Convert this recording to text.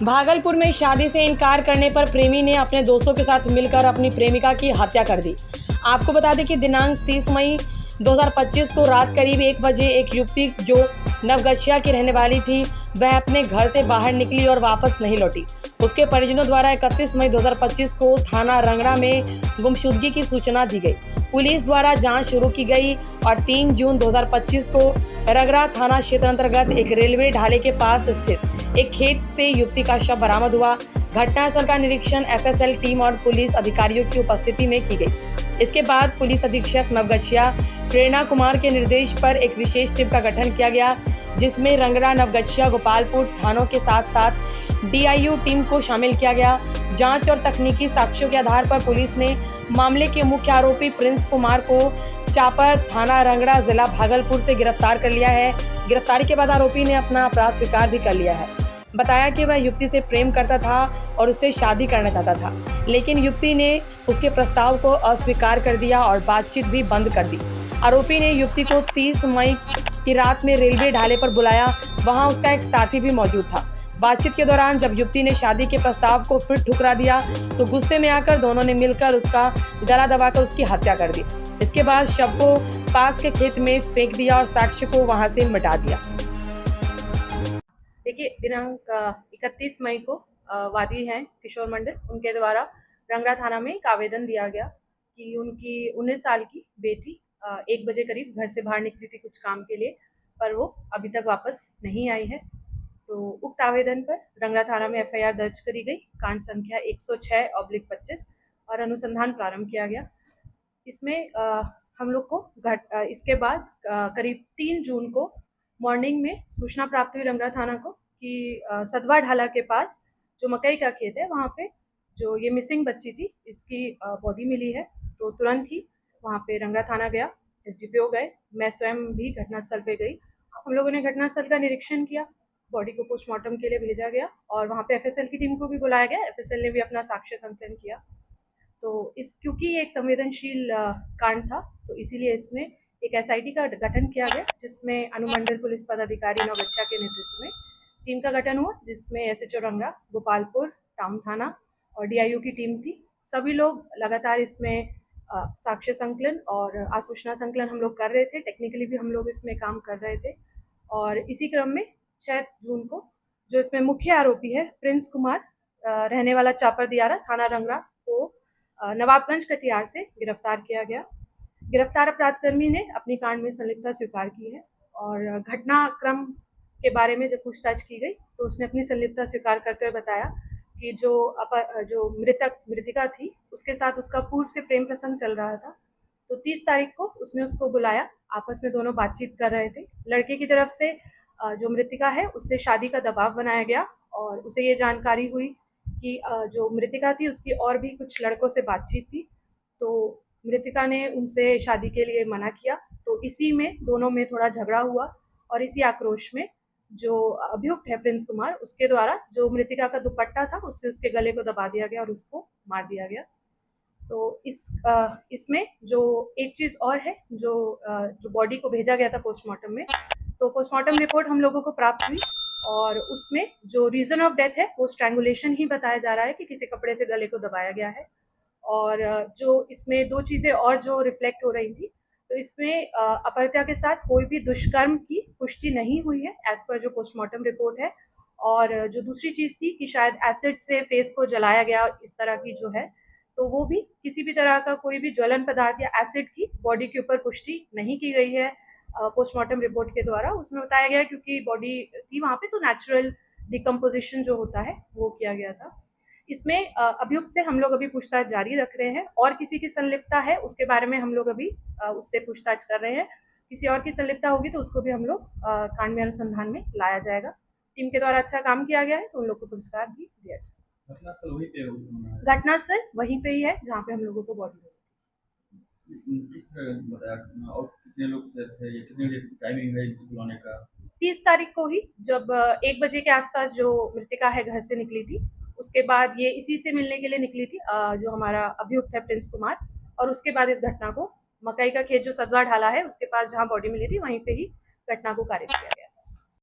भागलपुर में शादी से इनकार करने पर प्रेमी ने अपने दोस्तों के साथ मिलकर अपनी प्रेमिका की हत्या कर दी। आपको बता दें कि दिनांक 30 मई 2025 को रात करीब 1 बजे एक युवती जो नवगछिया की रहने वाली थी, वह अपने घर से बाहर निकली और वापस नहीं लौटी। उसके परिजनों द्वारा 31 मई 2025 को थाना रंगड़ा में गुमशुदगी की सूचना दी गई। पुलिस द्वारा जांच शुरू की गई और 3 जून 2025 को रंगड़ा थाना क्षेत्र अंतर्गत एक रेलवे ढाले के पास स्थित एक खेत से युवती का शव बरामद हुआ। घटनास्थल का निरीक्षण एफएसएल टीम और पुलिस अधिकारियों की उपस्थिति में की गई। इसके बाद पुलिस अधीक्षक नवगछिया प्रेरणा कुमार के निर्देश पर एक विशेष टीम का गठन किया गया, जिसमें रंगड़ा, नवगछिया, गोपालपुर थानों के साथ साथ डीआईयू टीम को शामिल किया गया। जांच और तकनीकी साक्ष्यों के आधार पर पुलिस ने मामले के मुख्य आरोपी प्रिंस कुमार को चापर थाना रंगड़ा जिला भागलपुर से गिरफ्तार कर लिया है। गिरफ्तारी के बाद आरोपी ने अपना अपराध स्वीकार भी कर लिया है। बताया कि वह युवती से प्रेम करता था और उससे शादी करना चाहता था, लेकिन युवती ने उसके प्रस्ताव को अस्वीकार कर दिया और बातचीत भी बंद कर दी। आरोपी ने युवती को 30 मई की रात में रेलवे ढाले पर बुलाया। वहां उसका एक साथी भी मौजूद था। बातचीत के दौरान जब युवती ने शादी के प्रस्ताव को फिर ठुकरा दिया तो गुस्से में आकर दोनों ने मिलकर उसका गला दबाकर उसकी हत्या कर दी। इसके बाद शव को पास के खेत में फेंक दिया और साक्ष्य को वहां से मिटा दिया। देखिए, दिनांक 31 मई को वादी हैं किशोर मंडल, उनके द्वारा रंगड़ा थाना में एक आवेदन दिया गया कि उनकी 19 साल की बेटी 1 बजे करीब घर से बाहर निकली थी कुछ काम के लिए, पर वो अभी तक वापस नहीं आई है। तो उक्त आवेदन पर रंगड़ा थाना में एफआईआर दर्ज करी गई, कांड संख्या 106/25 और अनुसंधान प्रारंभ किया गया। इसमें हम लोग को इसके बाद करीब 3 जून को मॉर्निंग में सूचना प्राप्त हुई रंगड़ा थाना को कि सदवा ढाला के पास जो मकई का खेत है, वहाँ पे जो ये मिसिंग बच्ची थी, इसकी बॉडी मिली है। तो तुरंत ही वहाँ पे रंगड़ा थाना गया, एसडीपीओ गए, मैं स्वयं भी घटनास्थल पे गई। हम लोगों ने घटनास्थल का निरीक्षण किया, बॉडी को पोस्टमार्टम के लिए भेजा गया और वहाँ पे एफएसएल की टीम को भी बुलाया गया। एफएसएल ने भी अपना साक्ष्य संकलन किया। तो क्योंकि ये एक संवेदनशील कांड था, तो इसीलिए इसमें एक एसआईटी का गठन किया गया, जिसमें अनुमंडल पुलिस पदाधिकारी नवगछिया के नेतृत्व में टीम का गठन हुआ, जिसमें एसएचओ रंगड़ा, गोपालपुर टाउन थाना और डीआईयू की टीम थी। सभी लोग लगातार इसमें साक्ष्य संकलन और आसूचना संकलन हम लोग कर रहे थे। टेक्निकली भी हम लोग इसमें काम कर रहे थे और इसी क्रम में 6 जून को जो इसमें मुख्य आरोपी है प्रिंस कुमार, रहने वाला चापर दियारा, थाना रंगड़ा, को नवाबगंज कटियार से गिरफ्तार किया गया। गिरफ्तार अपराधकर्मी ने अपनी कांड में संलिप्तता स्वीकार की है और घटनाक्रम के बारे में जब पूछताछ की गई तो उसने अपनी संलिप्तता स्वीकार करते हुए बताया कि जो मृतिका थी, उसके साथ उसका पूर्व से प्रेम प्रसंग चल रहा था। तो 30 तारीख को उसने उसको बुलाया, आपस में दोनों बातचीत कर रहे थे। लड़के की तरफ से जो मृतिका है उससे शादी का दबाव बनाया गया और उसे ये जानकारी हुई कि जो मृतिका थी उसकी और भी कुछ लड़कों से बातचीत थी। तो मृतिका ने उनसे शादी के लिए मना किया। तो इसी में दोनों में थोड़ा झगड़ा हुआ और इसी आक्रोश में जो अभियुक्त है प्रिंस कुमार, उसके द्वारा जो मृतिका का दुपट्टा था उससे उसके गले को दबा दिया गया और उसको मार दिया गया। तो इसमें जो एक चीज़ और है, जो बॉडी को भेजा गया था पोस्टमार्टम में, तो पोस्टमार्टम रिपोर्ट हम लोगों को प्राप्त हुई और उसमें जो रीज़न ऑफ डेथ है वो स्ट्रैंगुलेशन ही बताया जा रहा है कि किसी कपड़े से गले को दबाया गया है। और जो इसमें 2 चीज़ें और जो रिफ्लेक्ट हो रही थी, तो इसमें अपहृता के साथ कोई भी दुष्कर्म की पुष्टि नहीं हुई है एज पर जो पोस्टमार्टम रिपोर्ट है। और जो दूसरी चीज़ थी कि शायद एसिड से फेस को जलाया गया, इस तरह की जो है, तो वो भी किसी भी तरह का कोई भी ज्वलन पदार्थ या एसिड की बॉडी के ऊपर पुष्टि नहीं की गई है पोस्टमार्टम रिपोर्ट के द्वारा। उसमें बताया गया क्योंकि बॉडी थी वहाँ पे, तो नेचुरल डिकम्पोजिशन जो होता है वो किया गया था। इसमें अभियुक्त से हम लोग अभी पूछताछ जारी रख रहे हैं और किसी की संलिप्तता है उसके बारे में हम लोग अभी उससे पूछताछ कर रहे हैं। किसी और की संलिप्तता होगी तो उसको भी हम लोग कांड में अनुसंधान में लाया जाएगा। टीम के द्वारा अच्छा काम किया गया है तो उन लोग को पुरस्कार भी दिया जाएगा। घटनास्थल वहीं पे ही है जहाँ पे हम लोगों को बॉडी मिली थी। किस तरह बताया और कितने लोग से थे, कितने टाइमिंग है बुलाने का? 30 तारीख को ही जब 1 बजे के आसपास जो मृतिका है घर से निकली थी, उसके बाद ये इसी से मिलने के लिए निकली थी जो हमारा अभियुक्त है प्रिंस कुमार, और उसके बाद इस घटना को मकई का खेत जो सदवा ढाला है उसके पास जहाँ बॉडी मिली थी वहीं पे ही घटना को कारित किया गया।